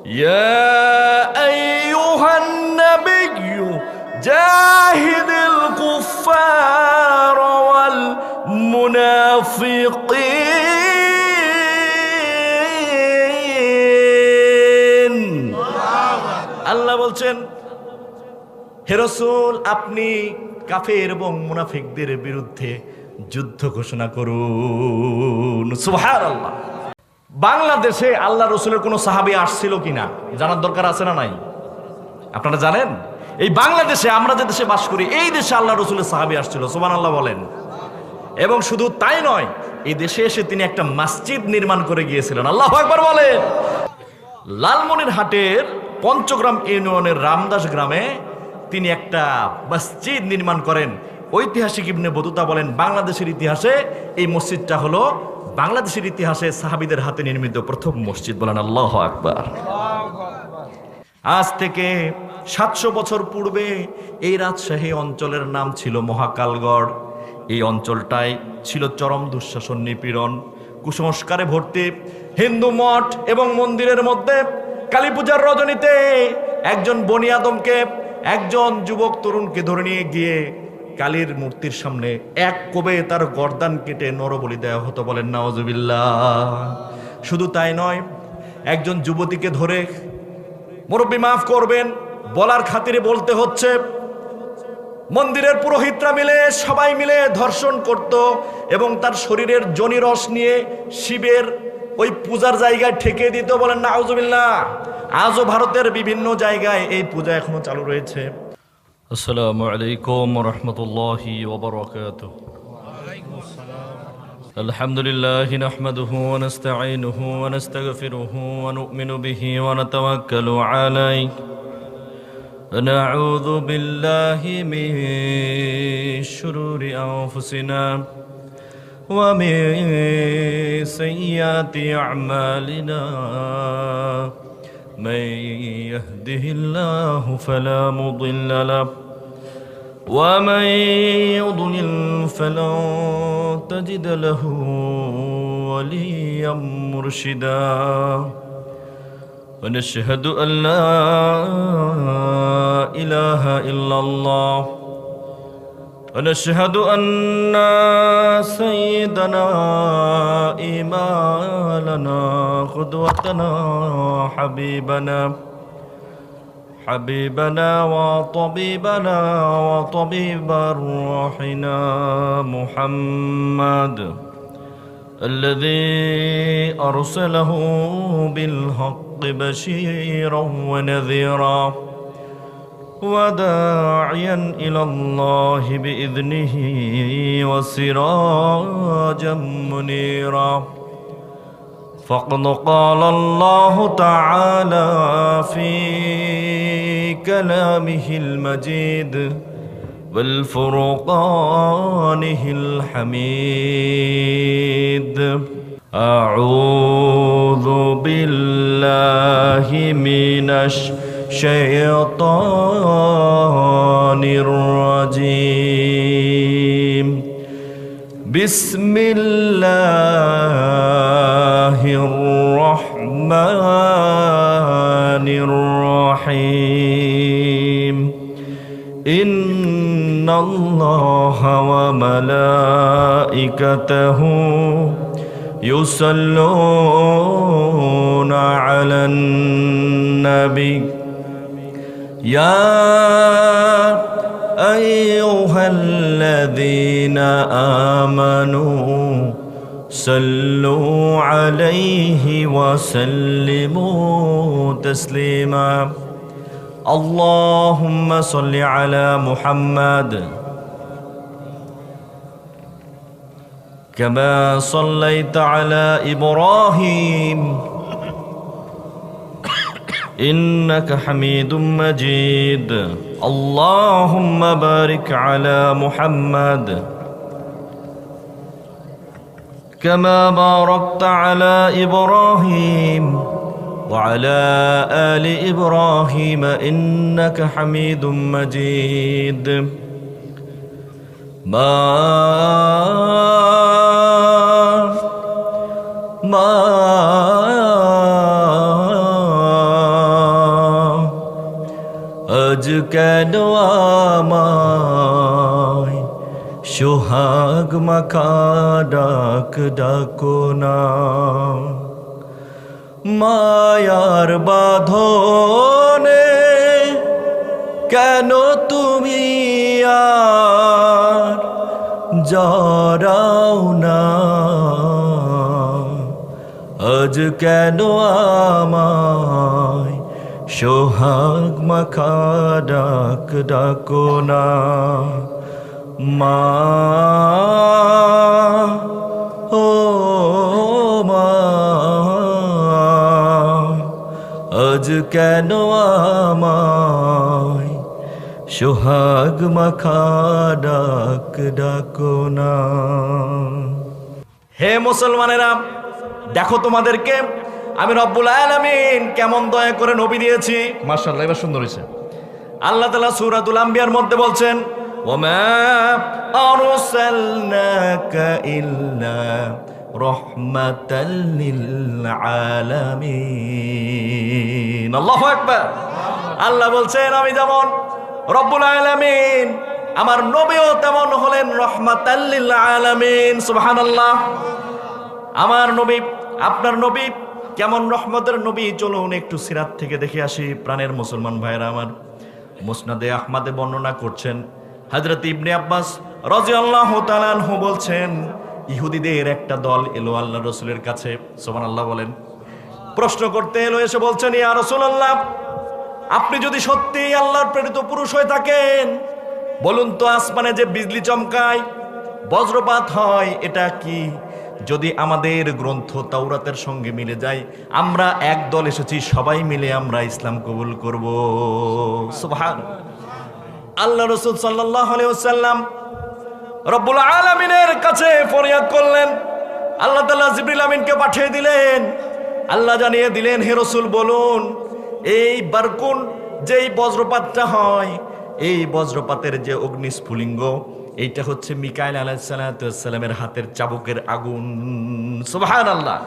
ইয়া আইয়ুহান নাবিয়্যু জাহিদিল কুফফার ওয়াল মুনাফিকিন। আল্লাহ বলছেন, হে রাসূল, আপনি কাফের এবং মুনাফিকদের বিরুদ্ধে যুদ্ধ ঘোষণা করুন। সুবহানাল্লাহ। বাংলাদেশে আল্লাহ রসুলের কোনো সাহাবী আসছিল কিনা জানার দরকার আছে না নাই? আপনারা জানেন? এই বাংলাদেশে, আমরা যে দেশে বাস করি, এই দেশে আল্লাহ রসুলের সাহাবী আসছিল। সুবহানাল্লাহ বলেন। এবং শুধু তাই নয়, এই দেশে এসে তিনি একটা মসজিদ নির্মাণ করে গিয়েছিলেন। আল্লাহু আকবার বলেন। লালমনিরহাটের পঞ্চগ্রাম ইউনিয়নের রামদাস গ্রামে তিনি একটা মসজিদ নির্মাণ করেন। ঐতিহাসিক ইবনে বতুতা বলেন, বাংলাদেশের ইতিহাসে এই মসজিদটা হলো বাংলাদেশের ইতিহাসে সাহাবীদের হাতে নির্মিত প্রথম মসজিদ। বলেন আল্লাহু আকবার। আজ থেকে 700 বছর পূর্বে এই রাজশাহী অঞ্চলের নাম ছিল মহাকালগড়। এই অঞ্চলটায় ছিল চরম দুঃশাসন, নিপীড়ন, কুসংস্কারে ভর্তি। হিন্দু মঠ এবং মন্দিরের মধ্যে কালী পূজার রজনীতে একজন বনি আদমকে, একজন যুবক তরুণকে ধরে নিয়ে গিয়ে কালীর মূর্তির সামনে এক কোবে তার গর্দান কেটে নরবলি দেওয়া হতো। বলেন নাউজুবিল্লাহ। শুধু তাই নয়, একজন যুবতীকে ধরে, মুরব্বী মাফ করবেন, বলার খাতিরে বলতে হচ্ছে, মন্দিরের পুরোহিতরা মিলে, সবাই মিলে ধর্ষণ করত এবং তার শরীরের যোনি রস নিয়ে শিবের ওই পূজার জায়গায় ঠেকে দিত। বলেন নাউজুবিল্লাহ। আজও ভারতের বিভিন্ন জায়গায় এই পূজা এখনো চালু রয়েছে। আসসালামু আলাইকুম ওয়া রাহমাতুল্লাহি ওয়া বারাকাতুহু। আলহামদুলিল্লাহ নাহমাদুহু ওয়া নাস্তাঈনুহু ওয়া নাস্তাগফিরুহু ওয়া নু'মিনু বিহি ওয়া নাতাওয়াক্কালু আলাইহি ওয়া নাউযু বিল্লাহি মিন শুরুরি আনফুসিনা ওয়া মিন সাইয়্যাতি আ'মালিনা। من يهده الله فلا مضل له ومن يضلل فلن تجد له وليا مرشدا. ونشهد أن لا إله إلا الله ونشهد أن سيدنا إمامنا قدوتنا حبيبنا وطبيبنا وطبيب روحنا محمد الذي أرسله بالحق بشيرا ونذيرا وداعيا إلى الله بإذنه وسراجا منيرا. فقد قال الله تعالى في كلامه المجيد والفرقانه الحميد. أعوذ بالله من الشيطان الرجيم. بسم الله الرحمن الرحيم. إن الله وملائكته يصلون على النبي يا أيها الذين آمنوا صلوا عليه وسلموا تسليما. اللهم صل على محمد كما صليت على إبراهيم إنك حميد مجيد. اللهم بارك على محمد كما باركت على إبراهيم وعلى آل إبراهيم إنك حميد مجيد. ما আজ কেন আমায় সোহাগ মাখা ডাক ডাকো না, মায়ার বাঁধনে কেন তুমি আর জড়াও না, আজ কেন আমায় সোহাগ মাখা ডাক ডাকো না, মা ও মা আজ কেন আমায় সোহাগ মাখা ডাক ডাকো না। হে মুসলমানেরা, দেখো তোমাদেরকে আমি রব্বুল আলামিন কেমন দয়া করে নবী দিয়েছি। মাশাআল্লাহ, এবার সুন্দর হয়েছে। আল্লাহ তাআলা সূরাতুল আম্বিয়ার মধ্যে বলছেন, ওমা আরসালনাকা ইল্লা রাহমাতাল লিল আলামিন। আল্লাহু আকবার। আল্লাহ বলছেন আমি যেমন রব্বুল আলামিন, আমার নবীও তেমন হলেন রাহমাতাল লিল আলামিন। সুবহানাল্লাহ। আমার নবী, আপনার নবী কেমন রহমতের নবী, চলুন একটু সিরাত থেকে দেখে আসি। প্রাণের মুসলমান ভাইরা আমার, মুসনাদে আহমদে বর্ণনা করছেন হযরত ইবনে আব্বাস রাদিয়াল্লাহু তাআলা আনহু বলছেন, ইহুদিদের একটা দল এলো আল্লাহর রাসূলের কাছে। সুবহানাল্লাহ বলেন। প্রশ্ন করতে এলো, এসে বলছেন, ইয়া রাসূলুল্লাহ, আপনি যদি সত্যি আল্লাহর প্রেরিত পুরুষ হয়ে থাকেন, বলুন তো আসমানে যে বিজলি চমকায়, বজ্রপাত হয়, এটা কি? যদি আমাদের গ্রন্থ তাওরাতের সঙ্গে মিলে যায়, আমরা এক দল এসেছি, সবাই মিলে আমরা ইসলাম কবুল করব। সুবহান আল্লাহ। রাসূল সাল্লাল্লাহু আলাইহি ওয়াসাল্লাম রব্বুল আলামিনের কাছে ফরিয়াদ করলেন। আল্লাহ তাআলা জিবরিল আমিনকে পাঠিয়ে দিলেন। আল্লাহ জানিয়ে দিলেন, হে রাসূল বলুন, এই বারকুন যেই বজ্রপাতটা হয়, এই বজ্রপাতের যে অগ্নিস্ফুলিঙ্গ, এইটা হচ্ছে মিকাইল আলাইহিস সালামের হাতের চাবুকের আগুন। সুবহানাল্লাহ।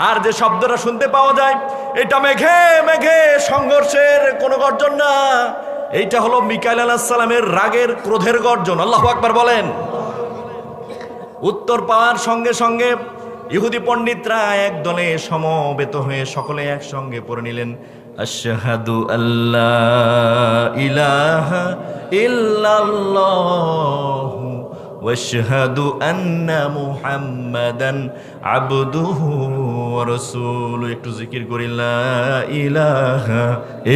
আর যে শব্দটা শুনতে পাওয়া যায়, এটা মেঘে মেঘে সংঘর্ষের কোনো গর্জন না, এইটা হলো মিকাইল আলাইহিস সালামের রাগের ক্রোধের গর্জন। আল্লাহু আকবার বলেন। উত্তর পাওয়ার সঙ্গে সঙ্গে ইহুদি পণ্ডিতরা এক দলে সমবেত হয়ে সকলে একসঙ্গে পড়ে নিলেন, আশহাদু আল্লা ইলাহা ইল্লাল্লাহু ওয়া আশহাদু আন্না মুহাম্মাদান আবদুহু ওয়া রাসূলুহু। একটু জিকির করি, লা ইলাহা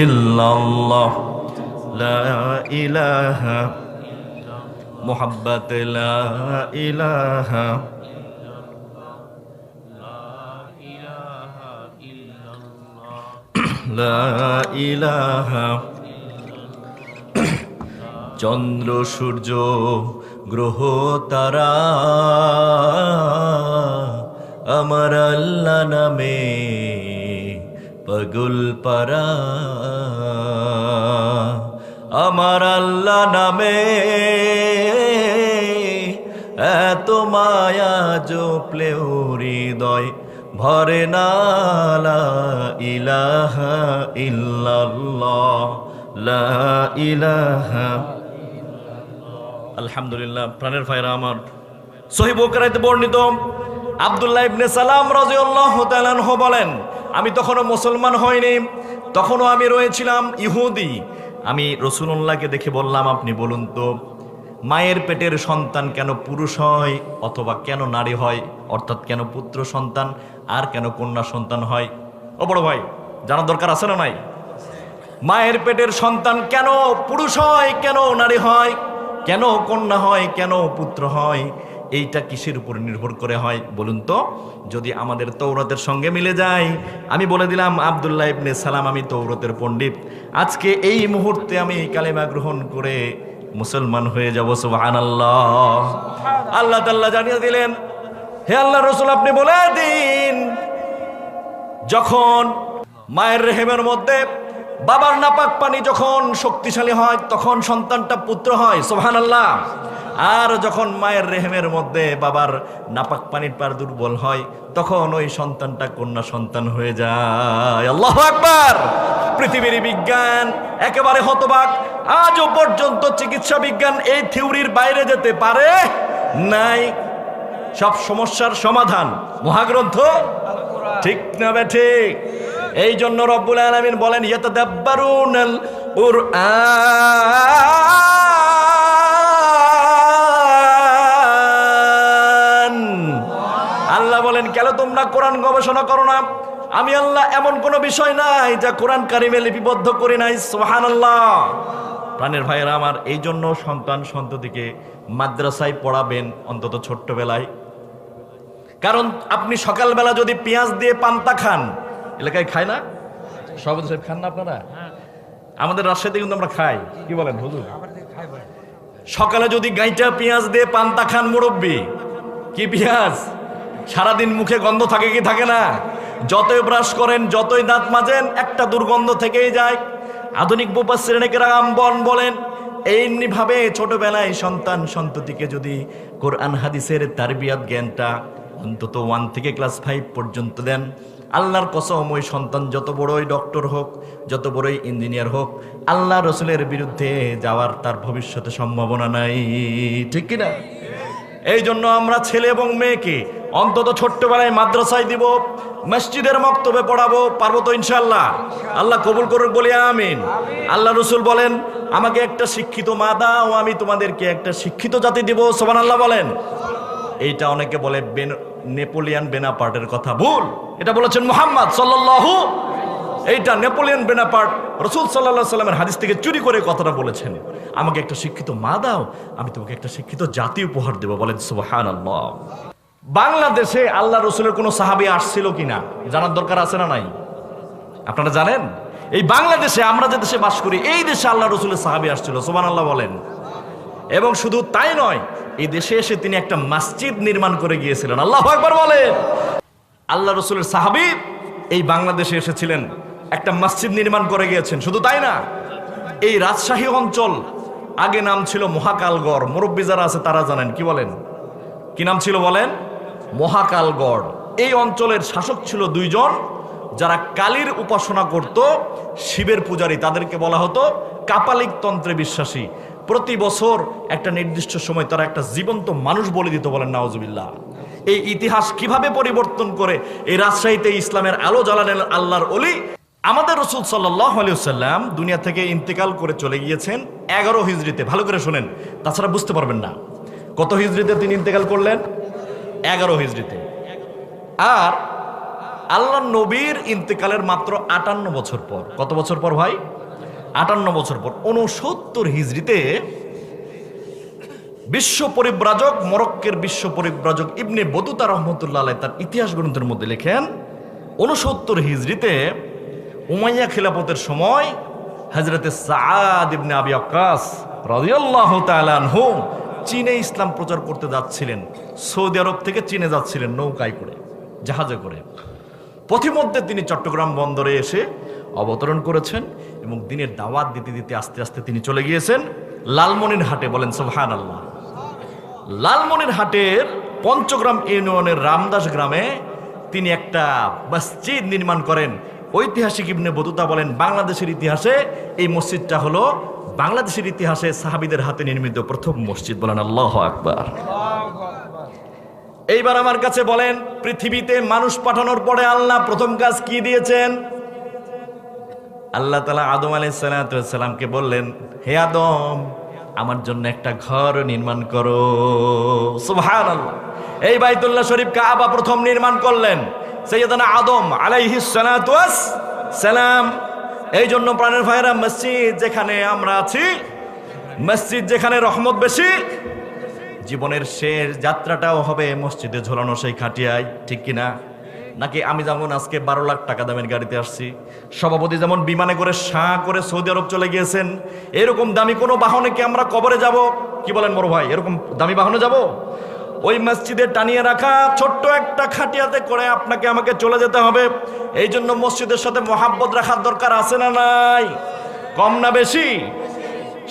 ইল্লাল্লাহ, লা ইলাহা মুহাব্বাত, লা ইলাহা লা ইলাহা। চন্দ্র সূর্য গ্রহ তারা আমার আল্লাহ নামে পাগল পারা, আমার আল্লাহ নামে এত মায়া জপলেও হৃদয় ভরে না, লা ইলাহা ইল্লাল্লাহ, লা ইলাহা। আলহামদুলিল্লাহ। প্রাণের ভাইরা আমার, সহিহ বুখারীতে বর্ণিত আব্দুল্লাহ ইবনে সালাম রাদিয়াল্লাহু তাআলা আনহু বলেন, আমি তখনও মুসলমান হইনি, তখনও আমি রয়েছিলাম ইহুদি। আমি রাসূলুল্লাহকে দেখে বললাম, আপনি বলুন তো, মায়ের পেটের সন্তান কেন পুরুষ হয় অথবা কেন নারী হয়, অর্থাৎ কেন পুত্র সন্তান আর কেন কন্যা সন্তান হয়? ও বড় ভাই, জানার দরকার আছে না নাই? মায়ের পেটের সন্তান কেন পুরুষ হয়, কেন নারী হয়, কেন কন্যা হয়, কেন পুত্র হয়, এইটা কিসের উপর নির্ভর করে হয় বলুন তো? যদি আমাদের তৌরাতের সঙ্গে মিলে যায়, আমি বলে দিলাম আব্দুল্লাহ ইবনে সালাম, আমি তৌরাতের পণ্ডিত, আজকে এই মুহূর্তে আমি কালেমা গ্রহণ করে মুসলমান হয়ে যাব। সুবহানাল্লাহ। আল্লাহ তাআলা জানিয়ে দিলেন, হে আল্লাহর রাসূল, আপনি বলে দিন, যখন মায়ের রেহেমের মধ্যে বাবার নাপাক পানি যখন শক্তিশালী হয়, তখন সন্তানটা পুত্র হয়। সুবহানাল্লাহ। আর যখন মায়ের রেহেমের মধ্যে বাবার নাপাক পানির পার দুর্বল হয়, তখন ওই সন্তানটা কন্যা সন্তান হয়ে যায়। আল্লাহু আকবার। পৃথিবীর বিজ্ঞান একেবারে হতবাক, আজও পর্যন্ত চিকিৎসা বিজ্ঞান এই থিওরির বাইরে যেতে পারে নাই। সব সমস্যার সমাধান মহাগ্রন্থ, ঠিক না ঠিক? এই জন্য রব্বুল আলামিন বলেন ইয়াতাদাব্বারুনাল কুরআন। আল্লাহ বলেন কেন তোমরা কোরআন গবেষণা করো না? আমি আল্লাহ এমন কোন বিষয় নাই যা কোরআন কারিমে লিপিবদ্ধ করি নাই। সুবহানাল্লাহ। প্রাণের ভাইয়েরা আমার, এই জন্য সন্তান সন্ততিকে মাদ্রাসায় পড়াবেন অন্তত ছোট্টবেলায়। কারণ আপনি সকালবেলা যদি পেঁয়াজ দিয়ে পান্তা খান, এলাকায় খায় না? সভাপতি সাহেব খান না আপনারা? আমাদের রাজশাহীতে কিন্তু আমরা খাই। কি বলেন হুজুর? সকালে যদি গাইটা পেঁয়াজ দিয়ে পান্তা খান মুরব্বি, কি পেঁয়াজ, সারাদিন মুখে গন্ধ থাকে কি থাকে না? যতই ব্রাশ করেন, যতই দাঁত মাজেন, একটা দুর্গন্ধ থেকেই যায়। আধুনিক মুফাসসিরিন বলেন এমনি ভাবে ছোটবেলায় সন্তান সন্ততিকে যদি কোরআন হাদিসের তারবিয়াত জ্ঞানটা অন্তত 1 থেকে ক্লাস 5 পর্যন্ত দেন, আল্লাহর কসম ওই সন্তান যত বড়ই ডক্টর হোক, যত বড়ই ইঞ্জিনিয়ার হোক, আল্লাহ রসুলের বিরুদ্ধে যাওয়ার তার ভবিষ্যতে সম্ভাবনা নাই। ঠিক কিনা? এই জন্য আমরা ছেলে এবং মেয়েকে অন্তত ছোট্টবেলায় মাদ্রাসায় দিব, মসজিদের মক্তবে পড়াবো। পারবো তো ইনশাআল্লাহ? আল্লাহ কবুল করুক, বলি আমিন। আল্লাহ রসুল বলেন আমাকে একটা শিক্ষিত মা দাও, আমি তোমাদেরকে একটা শিক্ষিত জাতি দিব। সুবহানাল্লাহ বলেন। এইটা অনেকে বলে নেপোলিয়ান বোনাপার্টের কথা, ভুল। এটা বলেছেন মুহাম্মদ সাল্লাল্লাহু, এইটা নেপোলিয়ান বোনাপার্ট রাসূল সাল্লাল্লাহু আলাইহি সাল্লামের হাদিস থেকে চুরি করে কথাটা বলেছেন। আমাকে একটা শিক্ষিত মা দাও, আমি তোমাকে একটা শিক্ষিত জাতি উপহার দেব। বলেন সুবহানাল্লাহ। বাংলাদেশে আল্লাহ রসুলের কোন সাহাবী আসছিল কিনা জানার দরকার আছে না নাই? আপনারা জানেন? এই বাংলাদেশে, আমরা যে দেশে বাস করি, এই দেশে আল্লাহ রসুলের সাহাবী আসছিল। সুবহানাল্লাহ বলেন। এবং শুধু তাই নয়, এই দেশে এসে তিনি একটা মসজিদ নির্মাণ করে গিয়েছিলেন। আল্লাহু আকবার বলেন। আল্লাহ রসুলের সাহাবী এই বাংলাদেশে এসেছিলেন, একটা মসজিদ নির্মাণ করে গিয়েছেন। শুধু তাই না, এই রাজশাহী অঞ্চল আগে নাম ছিল মহাকালগড়। মুরব্বী যারা আছে তারা জানেন। কি বলেন? কি নাম ছিল বলেন? মহাকালগড়। এই অঞ্চলের শাসক ছিল 2 জন, যারা কালীর উপাসনা করত, শিবের পূজারী। তাদেরকে বলা হতো কাপালিক তন্ত্রে বিশ্বাসী। প্রতি বছর একটা নির্দিষ্ট সময় তারা একটা জীবন্ত মানুষ বলি দিত। বলেন নাউজুবিল্লাহ। এই ইতিহাস কিভাবে পরিবর্তন করে এই রাজশাহীতে ইসলামের আলো জ্বালালেন আল্লাহর ওলি। আমাদের রাসূল সাল্লাল্লাহু আলাইহি ওয়াসাল্লাম দুনিয়া থেকে ইন্তেকাল করে চলে গিয়েছেন 11 হিজরিতে। ভালো করে শুনেন, তাছাড়া বুঝতে পারবেন না। কত হিজরিতে তিনি ইন্তেকাল করলেন? 11 হিজরিতে। আর আল্লাহ নবীর ইন্তেকালের মাত্র 58 বছর পর, কত বছর পর ভাই? 58 বছর পর 69 হিজরিতে বিশ্ব পরিব্রাজক, মরক্কের বিশ্ব পরিব্রাজক ইবনে বতুতা রহমতুল্লাহ আলাইহি তার ইতিহাস গ্রন্থের মধ্যে লেখেন 69 হিজরিতে উমাইয়া খিলাফতের সময় হযরতে সাআদ ইবনে আবি ওয়াক্কাস রাদিয়াল্লাহু তাআলা আনহু চীনে ইসলাম প্রচার করতে যাচ্ছিলেন। সৌদি আরব থেকে চীনে যাচ্ছিলেন নৌকায় করে, জাহাজে করে। পথিমধ্যে তিনি চট্টগ্রাম বন্দরে এসে অবতরণ করেছেন এবং দিনের দাওয়াত দিতে দিতে আস্তে আস্তে তিনি চলে গিয়েছেন লালমনিরহাটে। বলেন সুবহানাল্লাহ। লালমনিরহাটের পঞ্চগ্রাম ইউনিয়নের রামদাস গ্রামে তিনি একটা মসজিদ নির্মাণ করেন। ঐতিহাসিক ইবনে বতুতা বলেন বাংলাদেশের ইতিহাসে এই মসজিদটা হলো বাংলাদেশের ইতিহাসে সাহাবীদের হাতে নির্মিত প্রথম মসজিদ। বলেন আল্লাহু আকবার। এইবার আমার কাছে বলেন, পৃথিবীতে মানুষ পাঠানোর পরে আল্লাহ প্রথম কাজ কি দিয়েছেন? আল্লাহ তাআলা আদম আলাইহিস সালামকে বললেন, হে আদম, আমার জন্য একটা ঘর নির্মাণ করো। সুবহানাল্লাহ। এই বাইতুল্লাহ শরীফ কাবা প্রথম নির্মাণ করলেন সাইয়েদনা আদম আলাইহিস সালাম। এই জন্য প্রাণের ভাইরা, মসজিদ যেখানে আমরা আছি, মসজিদ যেখানে রহমত বেশি, জীবনের শেষ যাত্রাটাও হবে মসজিদে ঝোলানো সেই খাটিয়ায়। ঠিক কিনা? নাকি আমি যেমন আজকে 12 লাখ টাকা দামের গাড়িতে আসছি, সভাপতি যেমন বিমানে করে শাঁ করে সৌদি আরব চলে গিয়েছেন, এরকম দামি কোনো বাহনে কি আমরা কবরে যাব? কি বলেন বড় ভাই? এরকম দামি বাহনে যাব? ওই মসজিদে টানিয়ে রাখা ছোট্ট একটা খাটিয়াতে করে আপনাকে আমাকে চলে যেতে হবে। এই জন্য মসজিদের সাথে মহাব্বত রাখার দরকার আছে না নাই? কম না বেশি?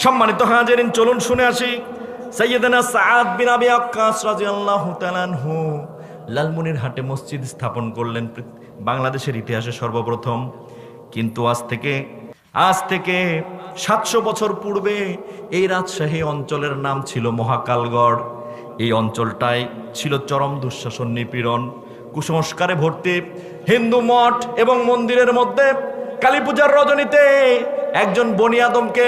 সম্মানিত হাজিরিন, চলুন শুনে আসি। সাইয়েদনা সাআদ বিন আবি ওয়াক্কাস রাদিয়াল্লাহু তাআলা আনহু লালমনিরহাটে মসজিদ স্থাপন করলেন, বাংলাদেশের ইতিহাসে সর্বপ্রথম। কিন্তু আজ থেকে আজ থেকে 700 বছর পূর্বে এই রাজশাহী অঞ্চলের নাম ছিল মহাকালগড়। এই অঞ্চলটায় ছিল চরম দুঃশাসন, নিপীড়ন, কুসংস্কারে ভর্তি। হিন্দু মঠ এবং মন্দিরের মধ্যে কালী পূজার রজনীতে একজন বনি আদমকে,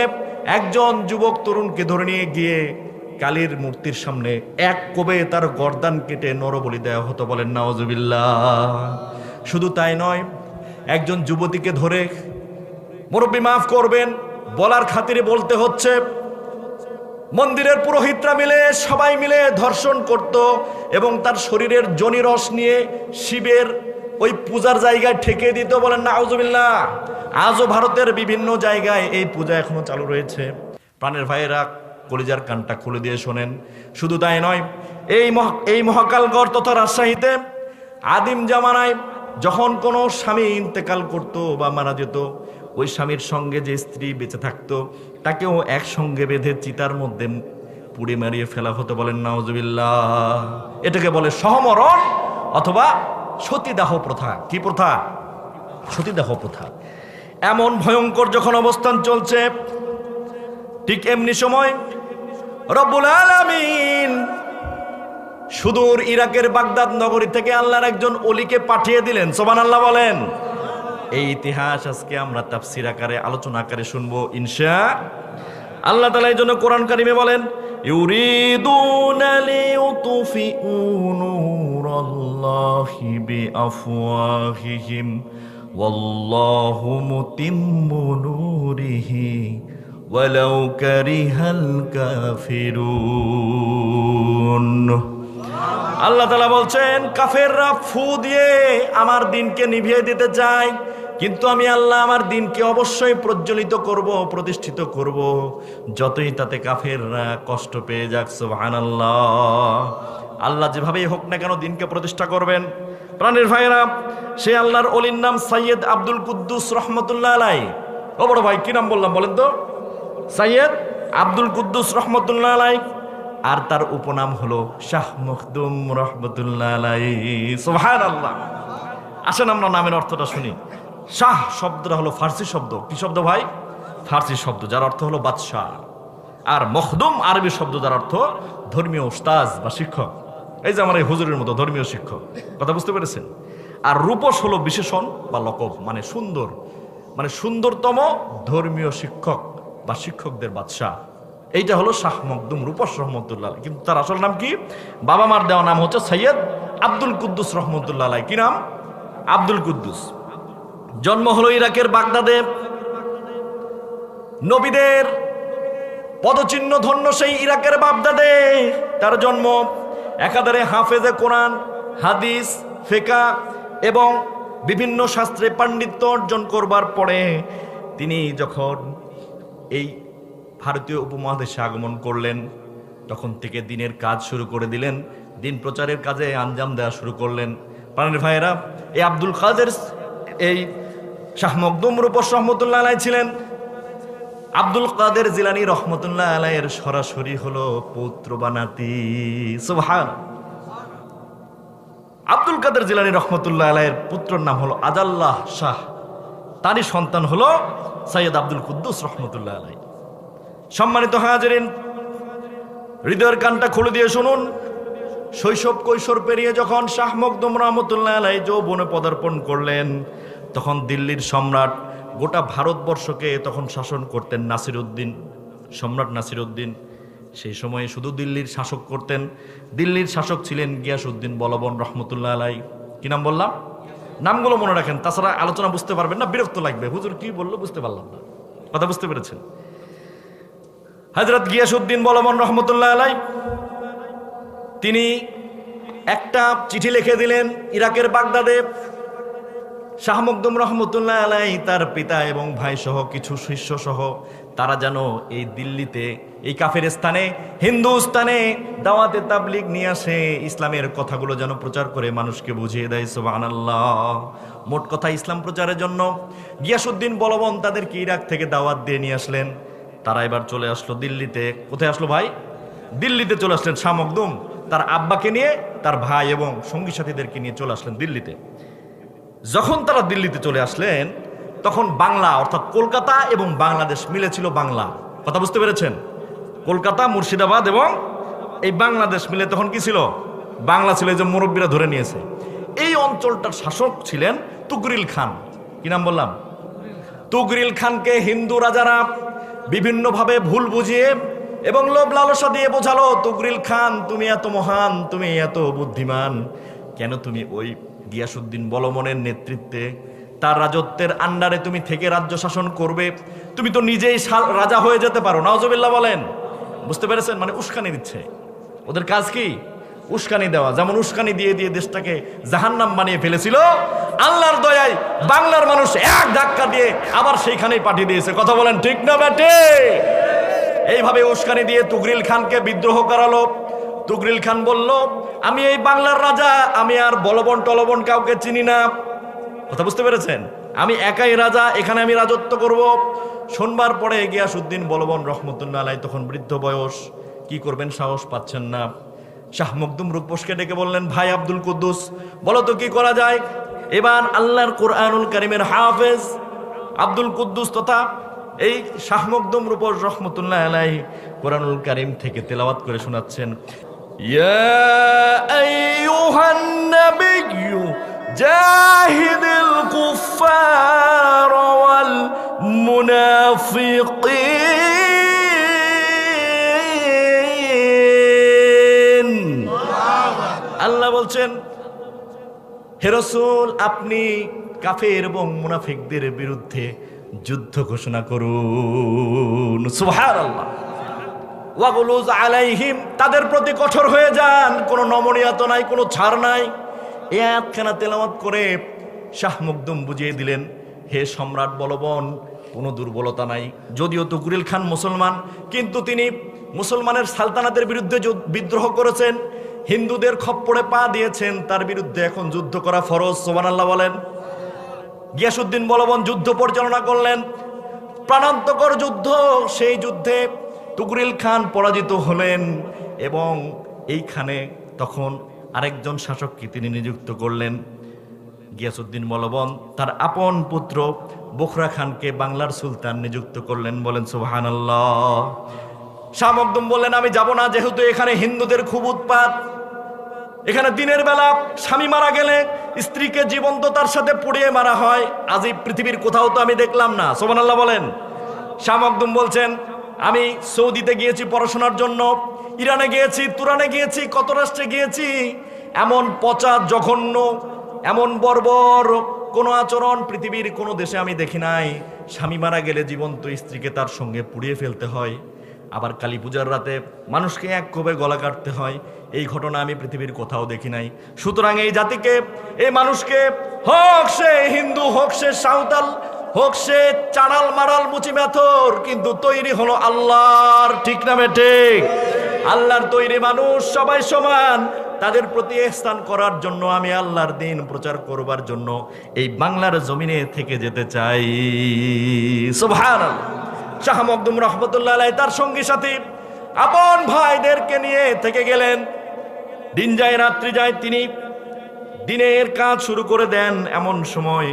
একজন যুবক তরুণকে ধরে নিয়ে গিয়ে কালীর মূর্তির সামনে এক কোবে তার গর্দান কেটে নরবলি দেওয়া হতো। বলেন নাউজুবিল্লাহ। শুধু তাই নয়, একজন যুবতীকে ধরে, মুরব্বী মাফ করবেন, বলার খাতিরে বলতে হচ্ছে, মন্দিরের পুরোহিতরা মিলে, সবাই মিলে ধর্ষণ করত এবং তার শরীরের যোনিরস নিয়ে শিবের ওই পূজার জায়গায় ঠেকে দিত। বলেন নাউজুবিল্লাহ। আজও ভারতের বিভিন্ন জায়গায় এই পূজা এখনো চালু রয়েছে। প্রাণের ভাইয়েরা, কলিজার কানটা খুলে দিয়ে শোনেন। শুধু তাই নয়, এই মহাকালগড় তথা রাজশাহীতে আদিম জামানায় যখন কোনো স্বামী ইন্তেকাল করত বা মারা যেত, ওই স্বামীর সঙ্গে যে স্ত্রী বেঁচে থাকতো তাকেও একসঙ্গে বেঁধে চিতার মধ্যে পুড়ে মারিয়ে ফেলা হতো। বলেন নাউজুবিল্লাহ। এটাকে বলে সহমরণ অথবা সতীদাহ প্রথা। কি প্রথা? সতীদাহ প্রথা। এমন ভয়ঙ্কর যখন অবস্থান চলছে, ঠিক এমনি সময় রব্বুল আলামিন সুদূর ইরাকের বাগদাদ নগরী থেকে আল্লাহর একজন ওলিকে পাঠিয়ে দিলেন। সুবহানাল্লাহ বলেন। এই ইতিহাস আজকে আমরা তাফসীর আকারে, আলোচনা আকারে শুনবো ইনশাআল্লাহ। আল্লাহ তাআলা এই জন্য কোরআন কারিমে বলেন, ইউরিদুনা লিইউতফিউ নূরাল্লাহি বিআফওয়াহিহিম ওয়াল্লাহু মুতিম্মু নূরিহি ওয়ালাউ কারিহাল কাফিরুন। আল্লাহ তাআলা বলছেন, কাফেররা ফু দিয়ে আমার দিনকে নিভিয়ে দিতে চায়, কিন্তু আমি আল্লাহ আমার দিনকে অবশ্যই প্রজ্বলিত করব, প্রতিষ্ঠিত করব, যতই তাতে কাফেররা কষ্ট পেয়ে যাক। সুবহানাল্লাহ। আল্লাহ যেভাবেই হোক না কেন দিনকে প্রতিষ্ঠা করবেন। প্রাণের ভাইয়েরা, সে আল্লাহর ওলির নাম সৈয়দ আব্দুল কুদ্দুস রহমতুল্লাহ আলাইহি। ও বড় ভাই, কি নাম বললাম বলেন তো? সৈয়দ আব্দুল কুদ্দুস রহমতুল্লাহ আলাইহি। আর তার উপনাম হলো শাহ মখদুম রহমতুল্লাহ আলাইহি। সুবহানাল্লাহ। আসেন আমরা নামের অর্থটা শুনি। শাহ শব্দটা হলো ফার্সি শব্দ। কি শব্দ ভাই? ফার্সি শব্দ, যার অর্থ হলো বাদশাহ। আর মখদুম আরবি শব্দ, যার অর্থ ধর্মীয় উস্তাজ বা শিক্ষক। এই যে আমার এই হুজুরের মতো ধর্মীয় শিক্ষক। কথা বুঝতে পেরেছেন? আর রূপস হলো বিশেষণ বা লকব, মানে সুন্দর, মানে সুন্দরতম ধর্মীয় শিক্ষক বা শিক্ষকদের বাদশাহ। এইটা হলো শাহ মখদুম রূপস রহমতুল্লাহ। কিন্তু তার আসল নাম কি? বাবা মার দেওয়া নাম হচ্ছে সৈয়দ আব্দুল কুদ্দুস রহমতুল্লাহ আলাইহি। কি নাম? আব্দুল কুদ্দুস। জন্ম হলো ইরাকের বাগদাদে। নবীদের পদচিহ্ন ধন্য সেই ইরাকের বাগদাদে তার জন্ম। একাধারে হাফেজে কোরআন, হাদিস, ফিকহ এবং বিভিন্ন শাস্ত্রে পাণ্ডিত্য অর্জন করবার পরে তিনি যখন এই ভারতীয় উপমহাদেশে আগমন করলেন, তখন থেকে দিনের কাজ শুরু করে দিলেন, দিন প্রচারের কাজে আঞ্জাম দেওয়া শুরু করলেন। প্রাণের ভাইয়েরা, এই আব্দুল কাদের, এই শাহ মখদুম রূপস রহমতুল্লাহ আলাইহি ছিলেন আব্দুল কাদের জিলানী রহমতুল্লাহ আলাইহির সরাসরি হলো পুত্র বা নাতি। সুবহানাল্লাহ। আব্দুল কাদের জিলানী রহমতুল্লাহ আলাইহির পুত্রের নাম হলো আজাল্লাহ শাহ, তারই সন্তান হলো সৈয়দ আব্দুল কুদ্দুস রহমতুল্লাহ আলাইহি। সম্মানিত হাজিরিন, হৃদয়ের কানটা খুলে দিয়ে শুনুন। শৈশব কৈশোর পেরিয়ে যখন শাহ মখদুম রহমতুল্লাহ আলাইহি যৌবনে পদার্পণ করলেন, তখন দিল্লির সম্রাট গোটা ভারতবর্ষকে তখন শাসন করতেন নাসিরউদ্দিন, সম্রাট নাসিরউদ্দিন। সেই সময়ে শুধু দিল্লির শাসক করতেন। দিল্লির শাসক ছিলেন গিয়াসউদ্দিন বলবন রহমতুল্লাহ আলাইহি। কি নাম বললাম? নামগুলো মনে রাখেন, তাছাড়া আলোচনা বুঝতে পারবেন না, বিরক্ত লাগবে। হুজুর কি বললো বুঝতে পারলাম না। কথা বুঝতে পেরেছেন? হযরত গিয়াসউদ্দিন বলবন রহমতুল্লাহ আলাইহি তিনি একটা চিঠি লিখে দিলেন ইরাকের বাগদাদে। শাহ মখদুম রহমতুল্লাহ আলাইহি তার পিতা এবং ভাই সহ কিছু শিষ্য সহ তারা যেন এই দিল্লিতে, এই কাফের স্থানে, হিন্দুস্তানে দাওয়াতে তাবলীগ নিয়ে আসে, ইসলামের কথাগুলো যেন প্রচার করে মানুষকে বুঝিয়ে দেয়। সুবহানাল্লাহ। মোট কথা, ইসলাম প্রচারের জন্য গিয়াসউদ্দিন বলবন তাদেরকে ইরাক থেকে দাওয়াত দিয়ে নিয়ে আসলেন। তারা এবার চলে আসলো দিল্লিতে। কোথায় আসলো ভাই? দিল্লিতে চলে আসলেন। শাহ মখদুম তার আব্বাকে নিয়ে, তার ভাই এবং সঙ্গী সাথীদেরকে নিয়ে চলে আসলেন দিল্লিতে। যখন তারা দিল্লিতে চলে আসলেন, তখন বাংলা অর্থাৎ কলকাতা এবং বাংলাদেশ মিলেছিল বাংলা। কথা বুঝতে পেরেছেন? কলকাতা, মুর্শিদাবাদ এবং এই বাংলাদেশ মিলে তখন কি ছিল? বাংলা ছিল। এই যে মুরব্বীরা ধরে নিয়েছে। এই অঞ্চলটার শাসক ছিলেন তুগরিল খান। কি নাম বললাম? তুগরিল খানকে হিন্দু রাজারা বিভিন্নভাবে ভুল বুঝিয়ে এবং লোভ লালসা দিয়ে বোঝালো, তুগরিল খান তুমি এত মহান, তুমি এত বুদ্ধিমান, কেন তুমি ওই গিয়াসউদ্দিন বলবনের নেতৃত্বে তার রাজত্বের আন্ডারে তুমি থেকে রাজ্য শাসন করবে? তুমি তো নিজেই রাজা হয়ে যেতে পারো। নাউজুবিল্লাহ বলেন। বুঝতে পেরেছেন? মানে উস্কানি দিচ্ছে। ওদের কাজ কি? উস্কানি দেওয়া। যেমন উস্কানি দিয়ে দিয়ে দেশটাকে জাহান্নাম বানিয়ে ফেলেছিল, আল্লাহর দয়ায় বাংলার মানুষ এক ধাক্কা দিয়ে আবার সেইখানেই পাঠিয়ে দিয়েছে। কথা বলেন ঠিক না বেটে? এইভাবে উস্কানি দিয়ে তুগরিল খানকে বিদ্রোহ করালো। তুগরিল খান বলল, আমি এই বাংলার রাজা, আমি আর বলবন টলবন কাউকে চিনি না। কথা বুঝতে পেরেছেন? আমি একাই রাজা, এখানে আমি রাজত্ব করব। শোনবার পরে গিয়াসউদ্দিন বলবন রহমতুল্লাহ আলাইহি তখন বৃদ্ধ বয়স, কি করবেন সাহস পাচ্ছেন না। শাহ মখদুম রূপসকে ডেকে বললেন, ভাই আব্দুল কুদ্দুস, বলো তো কি করা যায়? এবার আল্লাহর কোরআনুল কারীমের হাফেজ আব্দুল কুদ্দুস তথা এই শাহ মখদুম রূপস রহমতুল্লাহ আলাইহি কোরআনুল কারীম থেকে তেলাওয়াত করে শোনাচ্ছেন, ইয়া আইয়ুহান নাবিয়্যু জাহিদিল কুফার ওয়াল মুনাফিকিন। আল্লাহ বলছেন, হে রাসূল, আপনি কাফের এবং মুনাফিকদের বিরুদ্ধে যুদ্ধ ঘোষণা করুন। সুবহানাল্লাহ। ওয়াগুলুজ আলাইহিম, তাদের প্রতি কঠোর হয়ে যান, কোনো নমনীয়তা নাই, কোনো ছাড় নাই। এই আয়াতখানা তেলাওয়াত করে শাহ মখদুম বুঝিয়ে দিলেন, হে সম্রাট বলবন, কোনো দুর্বলতা নাই। যদিও তুগরিল খান মুসলমান, কিন্তু তিনি মুসলমানের সালতানাতের বিরুদ্ধে বিদ্রোহ করেছেন, হিন্দুদের খপ্পরে পা দিয়েছেন, তার বিরুদ্ধে এখন যুদ্ধ করা ফরজ। সুবহানাল্লাহ বলেন। গিয়াসউদ্দিন বলবন যুদ্ধ পরিচালনা করলেন, প্রাণান্তকর যুদ্ধ। সেই যুদ্ধে তুগরিল খান পরাজিত হলেন এবং এইখানে তখন আরেকজন শাসককে তিনি নিযুক্ত করলেন। গিয়াসউদ্দিন বলবন তার আপন পুত্র বখরা খানকে বাংলার সুলতান নিযুক্ত করলেন। বলেন সুবহানাল্লাহ। শাহ মখদুম বললেন, আমি যাব না, যেহেতু এখানে হিন্দুদের খুব উৎপাত। এখানে দিনের বেলা স্বামী মারা গেলে স্ত্রীকে জীবন্ত তার সাথে পুড়িয়ে মারা হয়। আজ এই পৃথিবীর কোথাও তো আমি দেখলাম না। সুবহানাল্লাহ বলেন। শাহ মখদুম বলছেন, আমি সৌদিতে গিয়েছি পড়াশোনার জন্য, ইরানে গিয়েছি, তুরানে গিয়েছি, কত রাষ্ট্রে গিয়েছি, এমন পচা জঘন্য, এমন বর্বর কোনো আচরণ পৃথিবীর কোনো দেশে আমি দেখি নাই। স্বামী মারা গেলে জীবন্ত স্ত্রীকে তার সঙ্গে পুড়িয়ে ফেলতে হয়, আবার কালী পূজার রাতে মানুষকে এক কোবে গলা কাটতে হয়। এই ঘটনা আমি পৃথিবীর কোথাও দেখি নাই। সুতরাং এই জাতিকে, এই মানুষকে, হোক সে হিন্দু, হোক সে সাঁওতাল, হোক সে চাড়াল মারাল মুচি মেথর, কিন্তু তৈরি হলো আল্লাহর। ঠিক না ঠিক? আল্লাহর তৈরি মানুষ সবাই সমান, তাদের প্রতি ইহসান করার জন্য আমি আল্লাহর দ্বীন প্রচার করবার জন্য এই বাংলার জমিনে থেকে যেতে চাই। সুবহানাল্লাহ। শাহ মখদুম রহমতুল্লাহ আলাইহি তার সঙ্গী সাথী আপন ভাইদেরকে নিয়ে থেকে গেলেন। দিন যায় রাত্রি যায়, তিনি দিনের কাজ শুরু করে দেন। এমন সময়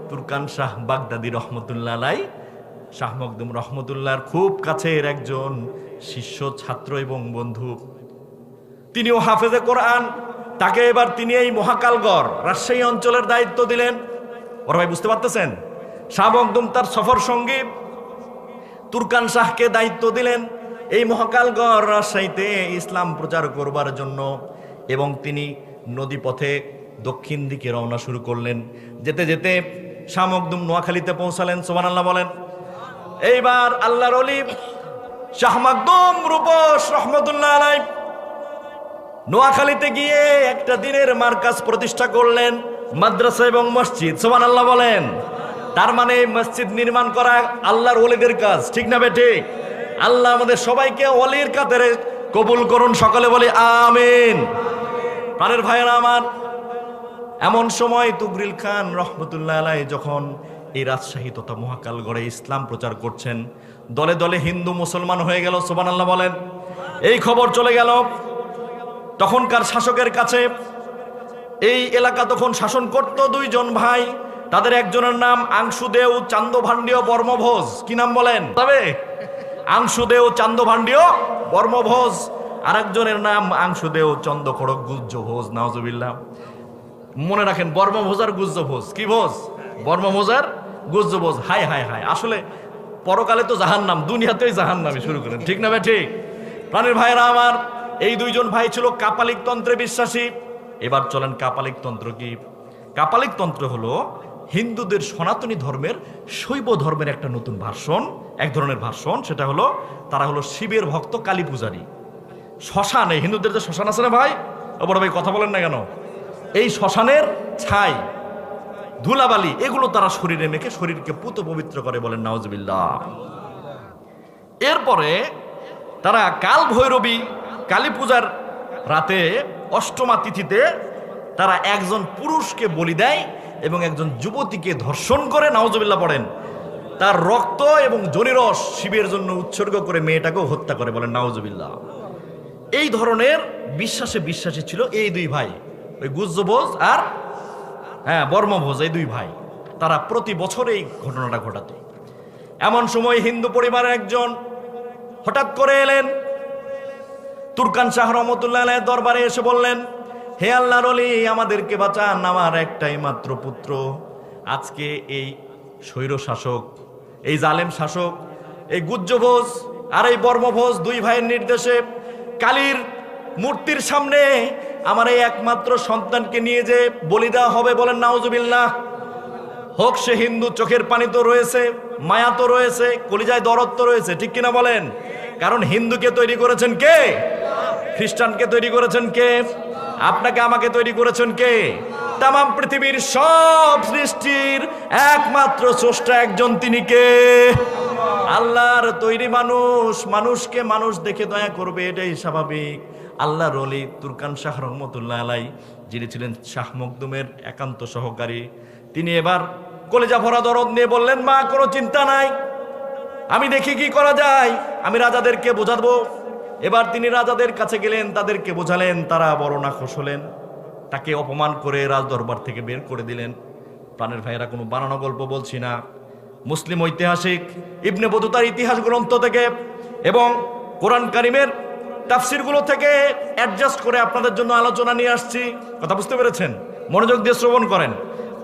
তুরকান শাহ বাগদাদি রহমতুল্লাহ আলাইহি শাহ মখদুম রহমতুল্লাহর খুব কাছের একজন শিষ্য, ছাত্র এবং বন্ধু, তিনিও হাফেজে কোরআন। তাকে এবার তিনি এই মহাকালগড় রাজশাহী অঞ্চলের দায়িত্ব দিলেন। ওরা ভাই বুঝতে পারতেছেন? শাহ মখদুম তার সফর সঙ্গী তুরকান শাহকে দায়িত্ব দিলেন এই মহাকালগড় রাজশাহীতে ইসলাম প্রচার করবার জন্য, এবং তিনি নদী পথে দক্ষিণ দিকে রওনা শুরু করলেন। যেতে যেতে শাহ মখদুম নোয়াখালীতে পৌঁছালেন। সুবহানাল্লাহ বলেন। এইবার আল্লাহর ওলি শাহ মখদুম রূপস রহমতুল্লাহ আলাইহি নোয়াখালীতে গিয়ে একটা দিনের মার্কাজ প্রতিষ্ঠা করলেন, মাদ্রাসা এবং মসজিদ। সুবহানাল্লাহ বলেন। তার মানে মসজিদ নির্মাণ করা আল্লাহর ওলিদের কাজ। ঠিক না ঠিক? আল্লাহ আমাদের সবাইকে ওলির কাতারে কবুল করুন। সকলে বলি আমিন। প্রাণের ভাইয়েরা আমার, এমন সময় তুগরিল খান রহমতুল্লাহ আলাইহি যখন এই রাজশাহী তথা মহাকালগড়ে ইসলাম প্রচার করছেন, দলে দলে হিন্দু মুসলমান হয়ে গেল। সুবহানাল্লাহ বলেন। এই খবর চলে গেল তখনকার শাসকের কাছে। এই এলাকা তখন শাসন করত দুইজন ভাই, তাদের একজনের নাম আংশুদেও চান্দভান্ডীয় বর্মভোজ। কি নাম বলেন তবে? আংশুদেও চান্দভান্ডীয় বর্মভোজ। আরেকজনের নাম আংশুদেও চন্দ্রখড়গ গুজ্জভোজ। নাউজুবিল্লাহ। মনে রাখেন, বর্মভোজ আর গুজ্জভোজ কি ভোজ? বর্মভোজ আর গুজ্জভোজ। হাই হাই হাই, আসলে পরকালে তো জাহান্নাম, দুনিয়াতেই জাহান্নামে শুরু করেন, ঠিক না ভাই? ঠিক। প্রাণের ভাইরা আমার, এই দুইজন ভাই ছিল কাপালিক তন্ত্রে বিশ্বাসী। এবার চলেন কাপালিক তন্ত্র কি। কাপালিক তন্ত্র হলো হিন্দুদের সনাতনী ধর্মের শৈব ধর্মের একটা নতুন ভার্সন, এক ধরনের ভার্সন। সেটা হলো তারা হলো শিবের ভক্ত, কালী পূজারী। শ্মশানে, হিন্দুদের যে শ্মশান আছে না ভাই, ও বড় ভাই কথা বলেন না কেন? এই শ্মশানের ছাই, ধুলাবালি, এগুলো তারা শরীরে মেখে শরীরকে পুত পবিত্র করে, বলেন নাউজুবিল্লাহ। এরপরে তারা কাল ভৈরবী কালী পূজার রাতে অষ্টমা তিথিতে তারা একজন পুরুষকে বলি দেয় এবং একজন যুবতীকে ধর্ষণ করে, নাউজুবিল্লাহ পড়েন, তার রক্ত এবং যোনিরস শিবের জন্য উৎসর্গ করে মেয়েটাকেও হত্যা করে, বলেন নাউজুবিল্লাহ। এই ধরনের বিশ্বাসী ছিল এই দুই ভাই, ওই গুজ্জভোজ আর বর্মভোজ, এই দুই ভাই। তারা প্রতি বছর এই ঘটনাটা ঘটাতো। এমন সময় হিন্দু পরিবারের একজন হঠাৎ করে এলেন, তুরকান শাহ রহমতুল্লাহ আলাইহির দরবারে এসে বললেন, হে আল্লাহর ওলি, আমাদেরকে বাঁচান, আমার একটাই মাত্র পুত্র আজকে এই স্বৈর শাসক, এই জালেম শাসক, এই গুজ্জভোজ আর এই বর্মভোজ দুই ভাইয়ের নির্দেশে কালীর মূর্তির সামনে আমার এই একমাত্র সন্তানকে নিয়ে যে বলি দেওয়া হবে, বলেন নাউজুবিল্লাহ। হোক সে হিন্দু, চোখের পানি তো রয়েছে, মায়া তো রয়েছে, কলিজায় দরদ তো রয়েছে, ঠিক কিনা বলেন? কারণ হিন্দুকে তৈরি করেছেন কে? খ্রিস্টানকে তৈরি করেছেন কে? আপনাকে আমাকে তৈরি করেছেন কে? তামাম পৃথিবীর সব সৃষ্টির একমাত্র স্রষ্টা একজন, তিনি কে? আল্লাহর তৈরি মানুষ, মানুষকে মানুষ দেখে দয়া করবে, এটাই স্বাভাবিক। আল্লাহর ওলি তুরকান শাহ রহমতুল্লাহ আলাই, যিনি ছিলেন শাহ মখদুমের একান্ত সহকারী, তিনি এবার কলেজা ভরা দরদ নিয়ে বললেন, মা কোনো চিন্তা নাই, আমি দেখি কি করা যায়, আমি রাজাদেরকে বোঝাবো। এবার তিনি রাজাদের কাছে গেলেন, তাদেরকে বোঝালেন, তারা বড় নাখোশ হলেন, তাকে অপমান করে রাজদরবার থেকে বের করে দিলেন। প্রাণের ভাইয়েরা, কোনো বানানো গল্প বলছি না, মুসলিম ঐতিহাসিক ইবনে বতুতার ইতিহাস গ্রন্থ থেকে এবং কোরআন কারিমের তাফসিরগুলো থেকে অ্যাডজাস্ট করে আপনাদের জন্য আলোচনা নিয়ে আসছি। কথা বুঝতে পেরেছেন? মনোযোগ দিয়ে শ্রবণ করেন।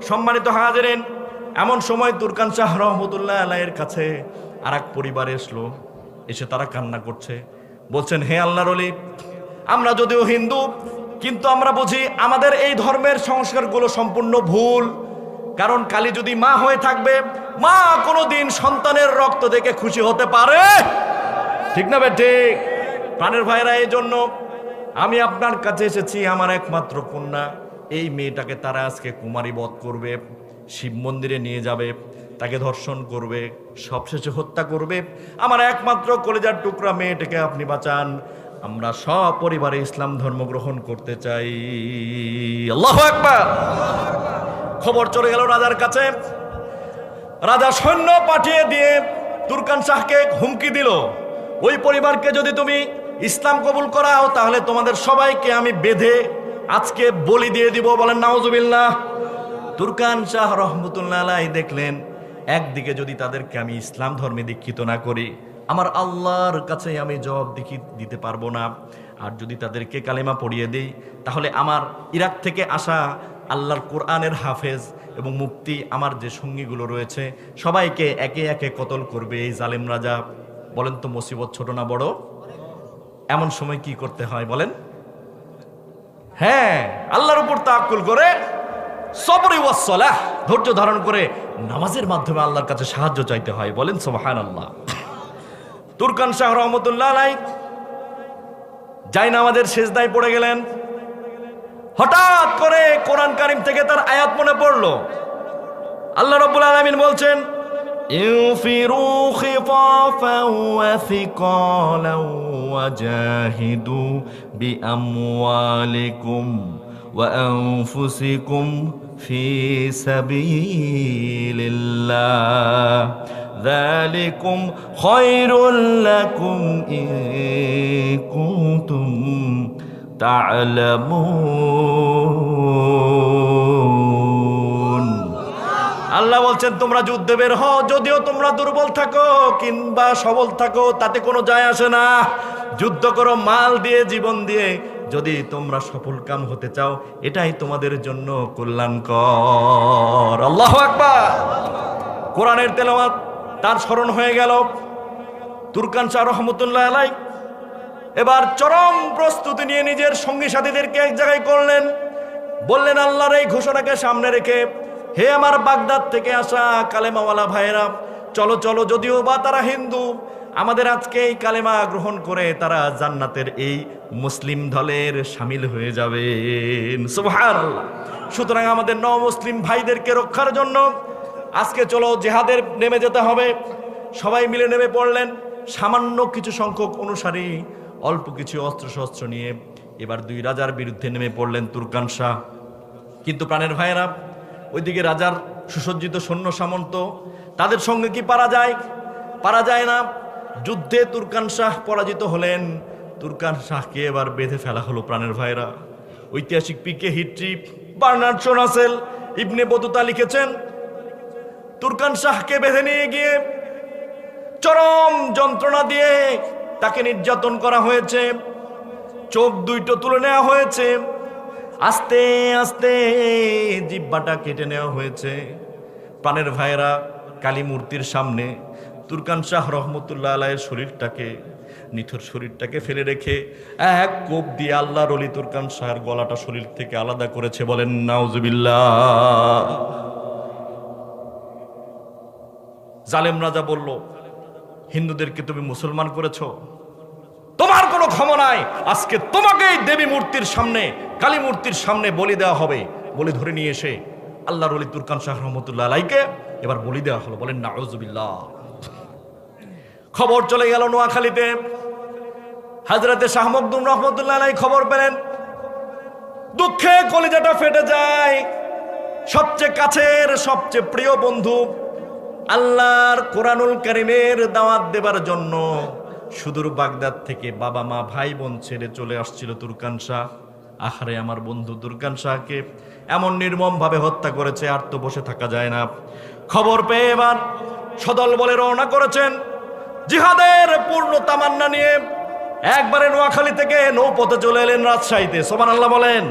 সম্মানিত হাজিরিন, এমন সময় তুরকান শাহ রহমতুল্লাহ আলাইহির কাছে আর এক পরিবার এসলো। এসে তারা কান্না করছে, বলছেন, হে আল্লাহর ওলি, আমরা যদিও হিন্দু, কিন্তু আমরা বুঝি আমাদের এই ধর্মের সংস্কারগুলো সম্পূর্ণ ভুল। কারণ কালী যদি মা হয়ে থাকবে, মা কোনোদিন সন্তানের রক্ত দেখে খুশি হতে পারে? ঠিক না ভাই? ঠিক। প্রাণের ভাইরা, এই জন্য আমি আপনার কাছে এসেছি। আমার একমাত্র কন্যা, এই মেয়েটাকে তারা আজকে কুমারী বধ করবে, শিব মন্দিরে নিয়ে যাবে, তাকে ধর্ষণ করবে, সবশেষে হত্যা করবে। আমার একমাত্র কলেজার টুকরা মেয়েটাকে আপনি বাঁচান, আমরা সপরিবারে ইসলাম ধর্ম গ্রহণ করতে চাই। আল্লাহু আকবার। খবর চলে গেল রাজার কাছে। রাজা সৈন্য পাঠিয়ে দিয়ে তুরকান শাহকে হুমকি দিল, ওই পরিবারকে যদি তুমি ইসলাম কবুল করাও, তাহলে তোমাদের সবাইকে আমি বেঁধে আজকে বলি দিয়ে দিব, বলেন নাউজুবিল্লাহ। তুরকান শাহ রহমতুল্লাহ আলাইহি দেখলেন, একদিকে যদি তাদেরকে আমি ইসলাম ধর্মে দীক্ষিত না করি, আমার আল্লাহর কাছে আমি জবাব দিতে পারবো না। আর যদি তাদেরকে কালেমা পড়িয়ে দেই, তাহলে আমার ইরাক থেকে আসা আল্লাহর কোরআনের হাফেজ এবং মুফতি, আমার যে সঙ্গীগুলো রয়েছে, সবাইকে একে একে কতল করবে এই জালেম রাজা। বলেন তো মুসিবত ছোট না বড়? এমন সময় কি করতে হয় বলেন? হ্যাঁ, আল্লাহর উপর তাওয়াক্কুল করে, সবর ওয়াস সালাহ, ধৈর্য ধারণ করে নামাজের মাধ্যমে আল্লাহর কাছে সাহায্য চাইতে হয়। বলেন সুবহানাল্লাহ। তুরকান শাহ রহমতুল্লাহ আলাইহি যাই নামাজের সিজদায় পড়ে গেলেন। হঠাৎ করে কোরআন কারীম থেকে তার আয়াত মনে পড়লো। আল্লাহ রাব্বুল আলামিন বলছেন, ইনফিরু খিফাফান ওয়া সিকালান ওয়া জাহিদু বিআমওয়ালিকুম ওয়া আনফুসিকুম ফি সাবিলিল্লাহ যালিকুম খায়রুল লাকুম ইন কুনতুম তা'লামুন। আল্লাহ বলছেন তোমরা যুদ্ধে বের হও, যদিও তোমরা দুর্বল থাকো কিংবা সবল থাকো তাতে কোনো যায় আসে না। যুদ্ধ করো মাল দিয়ে, জীবন দিয়ে, যদি তোমরা সফল কাম হতে চাও এটাই তোমাদের জন্য কল্যাণকর। আল্লাহু আকবার। কোরআনের তেলাওয়াত তার স্মরণ হয়ে গেল। তুরকান শাহ রহমতুল্লাহ আলাই এবার চরম প্রস্তুতি নিয়ে নিজের সঙ্গী সাথীদেরকে এক জায়গায় করলেন। বললেন আল্লাহর এই ঘোষণাকে সামনে রেখে, হে আমার বাগদাদ থেকে আসা কালেমাওয়ালা ভাইয়েরা, চলো চলো, যদিও বা তারা হিন্দু, আমাদের আজকে এই কালেমা গ্রহণ করে তারা জান্নাতের এই মুসলিম দলের শামিল হয়ে যাবেন। সুবহানাল্লাহ। সুতরাং আমাদের মুসলিম ভাইদেরকে রক্ষার জন্য আজকে চলো জিহাদের নেমে যেতে হবে। সবাই মিলে নেমে পড়লেন। সামান্য কিছু সংখ্যক অনুসারী অল্প কিছু অস্ত্রশস্ত্র নিয়ে এবার দুই রাজার বিরুদ্ধে নেমে পড়লেন তুরকান শাহ। কিন্তু প্রাণের ভাইয়েরা, ওইদিকে রাজার সুসজ্জিত সৈন্য সামন্ত, তাদের সঙ্গে কি পারা যায়? পারা যায় না। যুদ্ধে তুরকান শাহ পরাজিত হলেন। তুরকান শাহকে এবার বেঁধে ফেলা হলো। প্রাণের ভাইয়েরা, ঐতিহাসিক PK Hitti Bernard Shaw Russell Ibn Battuta লিখেছেন, তুরকান শাহকে বেঁধে নিয়ে গিয়ে চরম যন্ত্রণা দিয়ে তাকে নির্যাতন করা হয়েছে। চোখ দুইটো তুলে নেওয়া হয়েছে, আস্তে আস্তে জিহ্বাটা কেটে নেওয়া হয়েছে। প্রাণের ভাইয়েরা, কালী মূর্তির সামনে তুরকান শাহ রহমতুল্লাহ আলাইয়ের শরীরটাকে, নিথর শরীরটাকে ফেলে রেখে এক কোপ দিয়ে আল্লাহর ওলি তুরকান শাহের গলাটা শরীর থেকে আলাদা করেছে। বলেন নাউজুবিল্লাহ। জালেম রাজা বলল, হিন্দুদেরকে তুমি মুসলমান করেছো, তোমার কোনো ক্ষমা নাই, আজকে তোমাকেই দেবী মূর্তির সামনে, কালী মূর্তির সামনে বলি দেওয়া হবে। বলি ধরে নিয়ে এসে আল্লাহর ওলি তুরকান শাহ রহমতুল্লাহ আলাইকে এবার বলি দেওয়া হলো। বলেন নাউজুবিল্লাহ। খবর চলে গেল নোয়াখালীতে। হযরতে শাহ মখদুম রহমতুল্লাহ আলাই খবর পেলেন। দুঃখে কলিজাটা ফেটে যায়। সবচেয়ে কাছের, সবচেয়ে প্রিয় বন্ধু, আল্লাহর কোরআনুল কারীমের দাওয়াত দেবার জন্য সুদূর বাগদাদ থেকে বাবা মা ভাই বোন ছেড়ে চলে আসছিল তুরকান শাহ। আহারে, আমার বন্ধু তুরকান শাহকে এমন নির্মম ভাবে হত্যা করেছে, আর তো বসে থাকা যায় না। খবর পেয়ে এবার সদল বলে রওনা করেছেন জিহাদের পূর্ণ তামান্না নিয়ে। একবারে নোয়াখালী থেকে নৌপথে চলে এলেন রাজশাহীতে। সুবহানাল্লাহ বলেন।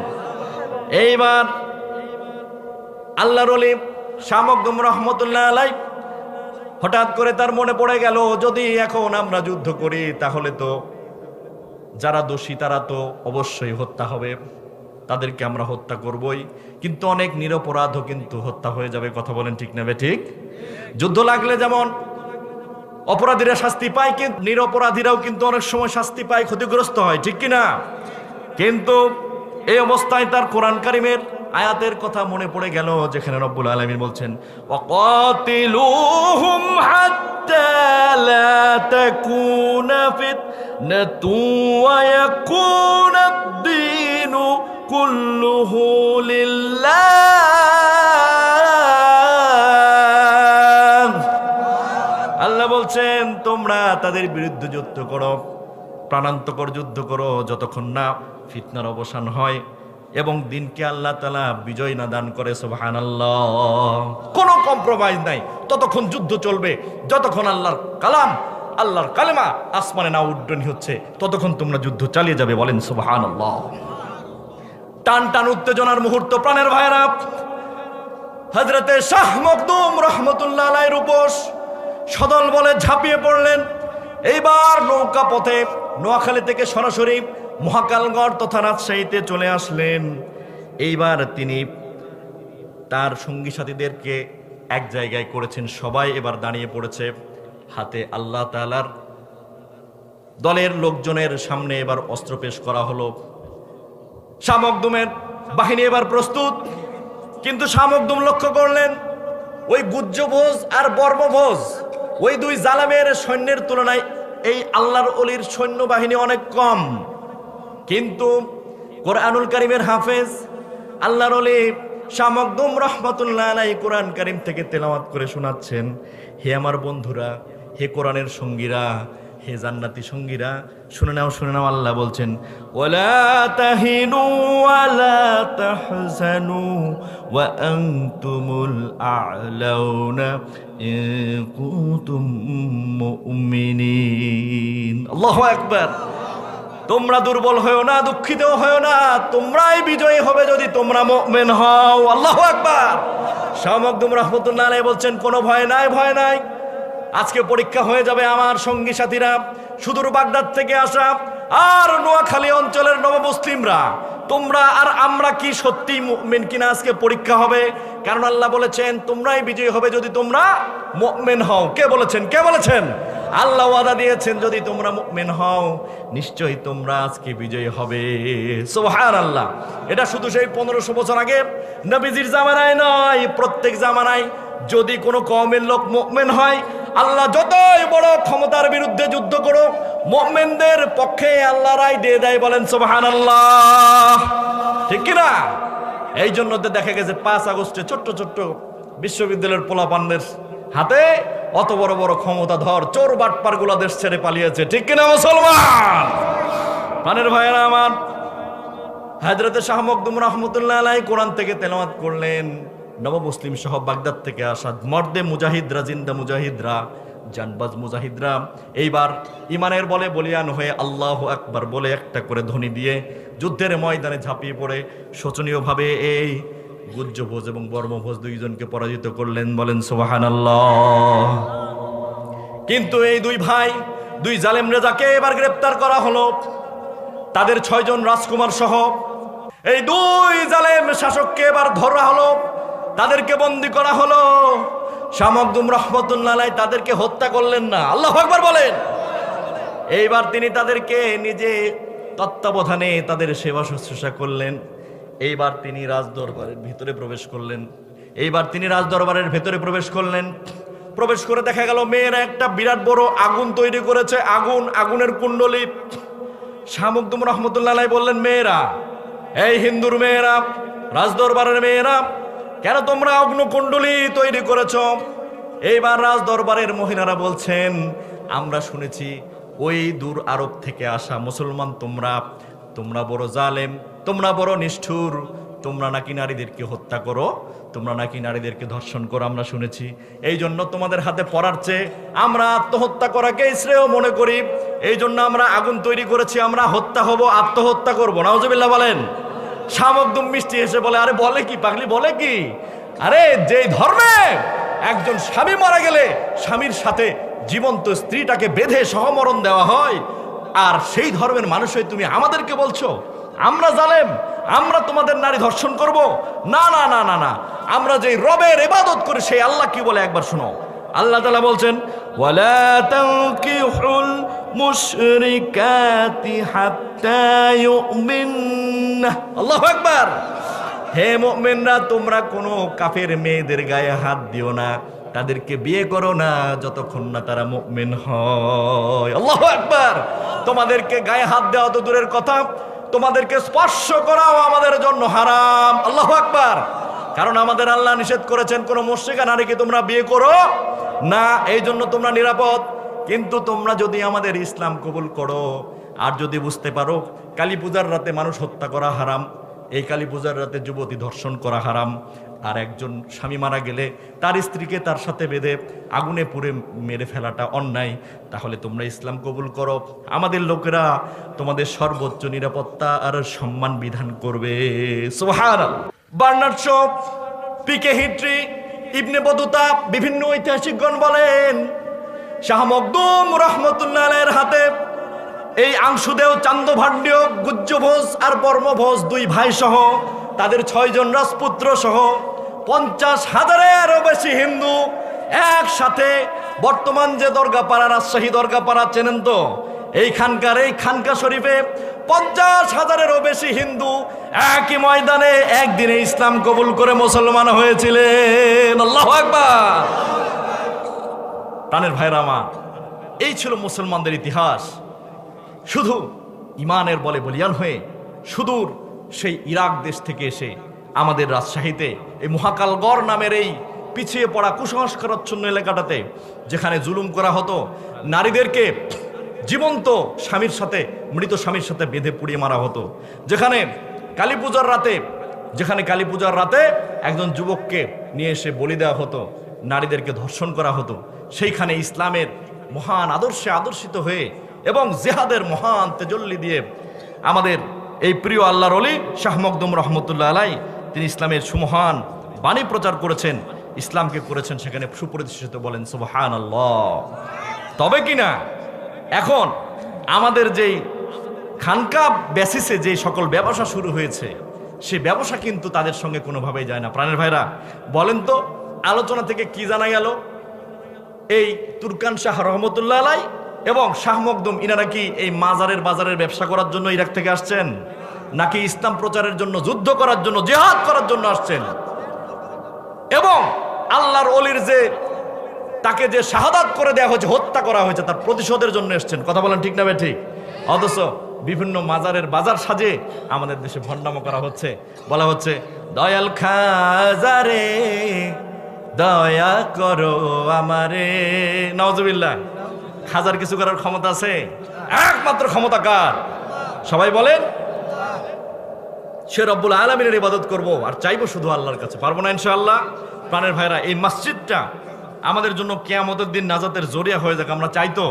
এইবার আল্লাহর ওলি শাহ মখদুম রহমতুল্লাহ আলাই হঠাৎ করে তার মনে পড়ে গেল, যদি এখন আমরা যুদ্ধ করি তাহলে তো যারা দোষী তারা তো অবশ্যই হত্যা হবে, তাদেরকে আমরা হত্যা করবই, কিন্তু অনেক নিরপরাধও কিন্তু হত্যা হয়ে যাবে। কথা বলেন ঠিক নেবে ঠিক? যুদ্ধ লাগলে যেমন অপরাধীরা শাস্তি পায়, কিন্তু নিরপরাধীরাও কিন্তু অনেক সময় শাস্তি পায়, ক্ষতিগ্রস্ত হয়, ঠিক কিনা? কিন্তু এই অবস্থায় তার কোরআন কারীমের আয়াতের কথা মনে পড়ে গেল, যেখানে রব্বুল আলামিন বলছেন, ওয়াকাতিলুহুম হাত্তা লা তাকুনা ফিতনাতু ওয়া ইয়াকুনাদ-দীনু কুল্লুহু লিল্লাহ। আল্লাহ বলছেন, তোমরা তাদের বিরুদ্ধে যুদ্ধ করো, প্রাণান্তকর যুদ্ধ করো, যতক্ষণ না ফিতনার অবসান হয় এবং দিনকে আল্লাহ তাআলা বিজয় না দান করে। সুবহানাল্লাহ। কোনো কম্প্রোমাইজ নাই, ততক্ষণ যুদ্ধ চলবে যতক্ষণ আল্লাহর কালাম, আল্লাহর কালেমা আসমানে না উড্ডয়ন হচ্ছে, ততক্ষণ তোমরা যুদ্ধ চালিয়ে যাবে। বলেন সুবহানাল্লাহ। টান টান উত্তেজনার মুহূর্ত। প্রাণের ভাইরা, হযরতে শাহ মখদুম রহমতুল্লাহ আলাইহির উপর সদল বলে ঝাঁপিয়ে পড়লেন। এইবার নৌকা পথে নোয়াখালী থেকে সরাসরি মহাকালগড় তথা রাজশাহীতে চলে আসলেন। এইবার তিনি তার সঙ্গী সাথীদেরকে এক জায়গায় করেছেন, সবাই এবার দাঁড়িয়ে পড়েছে। হাতে আল্লাহ তাআলার দলের লোকজনের সামনে এবার অস্ত্র পেশ করা হলো। শাহ মখদুমের বাহিনী এবার প্রস্তুত, কিন্তু শাহ মখদুম লক্ষ্য করলেন ওই গুজ্জভোজ আর বর্মভোজ, ওই দুই জালেমের সৈন্যের তুলনায় এই আল্লাহর ওলির সৈন্যবাহিনী অনেক কম। কিন্তু কোরআনুল কারীমের হাফেজ আল্লাহর ওলি শাহ মখদুম রহমাতুল্লাহ আলাইহি কোরআন কারীম থেকে তেলাওয়াত করে শোনাচ্ছেন, হে আমার বন্ধুরা, হে কোরআনের সঙ্গীরা, হে জান্নাতি সঙ্গীরা, শুনে নাও আল্লাহ বলছেন, ওয়ালা তাহিনু ওয়ালা তাহজানু ওয়া আনতুমুল আ'লাউনা ইন কুনতুম মুমিনিন। আল্লাহু আকবার। তোমরা দুর্বল হয়েও না, দুঃখিত হয়েও না, তোমরাই বিজয়ী হবে যদি তোমরা মুমিন হও। আল্লাহু আকবার। শাহ মখদুম রাহমাতুল্লাহ আলাইহি বলছেন, কোনো ভয় নাই। আজকে পরীক্ষা হয়ে যাবে আমার সঙ্গী সাথীরা, সুদূর বাগদাদ থেকে আসা আর নোয়াখালী অঞ্চলের নবমুসলিমরা, তোমরা আর আমরা কি সত্যি মুমিন কিনা আজকে পরীক্ষা হবে। কারণ আল্লাহ বলেছেন তোমরাই বিজয়ী হবে যদি তোমরা মুমিন হও। কে বলেছেন? আল্লাহ ওয়াদা দিয়েছেন যদি তোমরা মুমিন হও নিশ্চয়ই তোমরা আজকে বিজয়ী হবে। সুবহানাল্লাহ। এটা শুধু সেই 1500 বছর আগে নবীজির জামানায় নয়, প্রত্যেক জামানায় যদি কোনো কওমের লোক মুমিন হয়, আল্লাহ যতই বড় ক্ষমতার বিরুদ্ধে যুদ্ধ করো, মুমিনদের পক্ষে আল্লাহ রায় দিয়ে দেয়। বলেন সুবহানাল্লাহ, ঠিক কিনা? এই জন্য তো দেখা গেছে 5 আগস্টে ছোট্ট বিশ্ববিদ্যালয়ের পোলাপানদের হাতে অত বড় বড় ক্ষমতাধর চোর বাটপার গুলা দেশ ছেড়ে পালিয়েছে, ঠিক কিনা মুসলমান? প্রাণের ভাইয়েরা আমার, হযরত শাহ মখদুম রাহমাতুল্লাহ আলাইহি কোরআন থেকে তেলাওয়াত করলেন। নবমুসলিম সহ বাগদাদ থেকে আসা মর্দে মুজাহিদরা, জিন্দা মুজাহিদরা, জানবাজ মুজাহিদরা এইবার ইমানের বলে বলিয়ান হয়ে আল্লাহু আকবার বলে একটা করে ধ্বনি দিয়ে যুদ্ধের ময়দানে ঝাঁপিয়ে পড়ে শোচনীয়ভাবে এই গুজ্জভোজ এবং বর্মভোজ দুইজনকে পরাজিত করলেন। বলেন সুবহানাল্লাহ। কিন্তু এই দুই জালেম রেজাকে এবার গ্রেপ্তার করা হলো, তাদের 6 জন রাজকুমার সহ এই 2 জালেম শাসককে এবার ধরা হলো, তাদেরকে বন্দী করা হলো। শাহ মখদুম রাহমাতুল্লাহ আলাইহি তাদেরকে হত্যা করলেন না। আল্লাহু আকবার বলেন। এইবার তিনি তাদেরকে নিজে তত্ত্বাবধানে তাদের সেবা শুশ্রূষা করলেন। এইবার তিনি রাজদরবারের ভিতরে প্রবেশ করলেন। প্রবেশ করে দেখা গেল মেয়েরা একটা বিরাট বড় আগুন তৈরি করেছে, আগুনের কুণ্ডলী। শাহ মখদুম রাহমাতুল্লাহ আলাইহি বললেন, মেয়েরা, এই হিন্দুর মেয়েরা, রাজদরবারের মেয়েরা, কেন তোমরা অগ্নিকুণ্ডলী তৈরি করেছ? এইবার রাজদরবারের মহিলারা বলছেন, আমরা শুনেছি ওই দূর আরব থেকে আসা মুসলমান তোমরা বড় জালেম, তোমরা বড় নিষ্ঠুর, তোমরা নাকি নারীদেরকে হত্যা করো, তোমরা নাকি নারীদেরকে ধর্ষণ করো, আমরা শুনেছি। এই জন্য তোমাদের হাতে পড়ার চেয়ে আমরা আত্মহত্যা করাকে শ্রেয় মনে করি। এই জন্য আমরা আগুন তৈরি করেছি, আমরা হত্যা হব, আত্মহত্যা করবো। নাউজুবিল্লাহ বলেন। শাহ মখদুম মিষ্টি এসে বলে, আরে বলে কি পাগলি, বলে কি? আরে যেই ধর্মে একজন স্বামী মারা গেলে স্বামীর সাথে জীবন্ত স্ত্রীটাকে বেঁধে সহমরণ দেওয়া হয়, আর সেই ধর্মের মানুষ হয়ে তুমি আমাদেরকে বলছো আমরা জালেম, আমরা তোমাদের নারী ধর্ষণ করব? না না না না না, আমরা যেই রবের ইবাদত করি সেই আল্লাহ কি বলে একবার শোনো। আল্লাহ তাআলা বলছেন, ওয়ালা তানকিহুল মুশরিকাতি হাত্তা ইউমিন্না। আল্লাহু আকবার। হে মুমিনরা, তোমরা কোনো কাফের মেয়েদের গায়ে হাত দিও না, তাদেরকে বিয়ে করো না যতক্ষণ না তারা মুমিন হয়। আল্লাহু আকবার। তোমাদেরকে গায়ে হাত দেওয়া তো দূরের কথা, তোমাদেরকে স্পর্শ করাও আমাদের জন্য হারাম। আল্লাহু আকবার। কারণ আমাদের আল্লাহ নিষেধ করেছেন কোনো মুশরিকা নারীকে তোমরা বিয়ে করো না, এই জন্য তোমরা নিরাপদ। কিন্তু তোমরা যদি আমাদের ইসলাম কবুল করো আর যদি বুঝতে পারো কালী পূজার রাতে মানুষ হত্যা করা হারাম, এই কালী পূজার রাতে যুবতী ধর্ষণ করা হারাম, আর একজন স্বামী মারা গেলে তার স্ত্রীকে তার সাথে বেঁধে আগুনে পুড়ে মেরে ফেলাটা অন্যায়, তাহলে তোমরা ইসলাম কবুল করো, আমাদের লোকেরা তোমাদের সর্বোচ্চ নিরাপত্তা আর সম্মান বিধান করবে। সুবহানাল্লাহ। বার্নার্ড শ, পিকে হিট্রি, ইবনে বতুতা, বিভিন্ন ঐতিহাসিকগণ বলেন শাহ মখদুম রাহমাতুল্লাহ আলাইহির হাতে এই আংশুদেও, চান্দভাণ্ড্য, গুজ্জভোজ আর বর্মভোজ 2 ভাই সহ তাদের 6 জন রাজপুত্র সহ 50,000-এরও বেশি হিন্দু একসাথে বর্তমান যে দরগাপাড়া, রাজশাহী দরগাপাড়া চেনেন তো, এই খানকা শরীফে 50,000-এরও বেশি হিন্দু একই ময়দানে একদিনে ইসলাম কবুল করে মুসলমান হয়েছিলেন। আল্লাহু আকবার। প্রাণের ভাইরা আমার, এই ছিল মুসলমানদের ইতিহাস। শুধু ইমানের বলে বলিয়ান হয়ে সুদূর সেই ইরাক দেশ থেকে এসে আমাদের রাজশাহীতে এই মহাকালগড় নামের এই পিছিয়ে পড়া কুসংস্কারাচ্ছন্ন এলাকাটাতে যেখানে জুলুম করা হতো, নারীদেরকে জীবন্ত স্বামীর সাথে মৃত স্বামীর সাথে বেঁধে পুড়িয়ে মারা হতো। যেখানে কালী পূজার রাতে একজন যুবককে নিয়ে এসে বলি দেওয়া হতো, নারীদেরকে ধর্ষণ করা হতো। সেইখানে ইসলামের মহান আদর্শে আদর্শিত হয়ে এবং জেহাদের মহান তেজল্লি দিয়ে আমাদের এই প্রিয় আল্লাহর ওলি শাহ মখদুম রহমতুল্লাহ আলাই তিনি ইসলামের সুমহান বাণী প্রচার করেছেন, ইসলামকে করেছেন সেখানে সুপ্রতিষ্ঠিত। বলেন সুবহানাল্লাহ। তবে কিনা এখন আমাদের যেই খানকা বেসিসে যে সকল ব্যবসা শুরু হয়েছে, সে ব্যবসা কিন্তু তাদের সঙ্গে কোনোভাবেই যায় না। প্রাণের ভাইরা বলেন তো, আলোচনা থেকে কি জানা গেল? এই তুরকান শাহ রহমতুল্লাহ আলাই এবং শাহ মখদুম ইনারা কি এই বাজারের ব্যবসা করার জন্য ইরাক থেকে আসছেন, নাকি ইসলাম প্রচারের জন্য, যুদ্ধ করার জন্য, জিহাদ করার জন্য আসছেন? এবং আল্লাহর ওলির যে তাকে যে শাহাদাত করে দেওয়া হয়েছে, হত্যা করা হয়েছে, তার প্রতিশোধের জন্য এসছেন। কথা বলেন ঠিক না বে ঠিক? অথচ বিভিন্ন বাজার সাজে আমাদের দেশে ভণ্ডামো করা হচ্ছে। বলা হচ্ছে দয়াল খাজারে দয়া করো আমারে। নাউজুবিল্লাহ। খাজার কিছু করার ক্ষমতা আছে? একমাত্র ক্ষমতা কার? সবাই বলেন। সে রব্বুল আলামিনের ইবাদত করব আর চাইবো শুধু আল্লাহর কাছে, পারবো না ইনশাআল্লাহ। প্রাণের ভাইরা, এই মসজিদটা আমাদের জন্য কিয়ামতের দিন নাজাতের জরিয়া হয়ে যাক, আমরা চাইতো।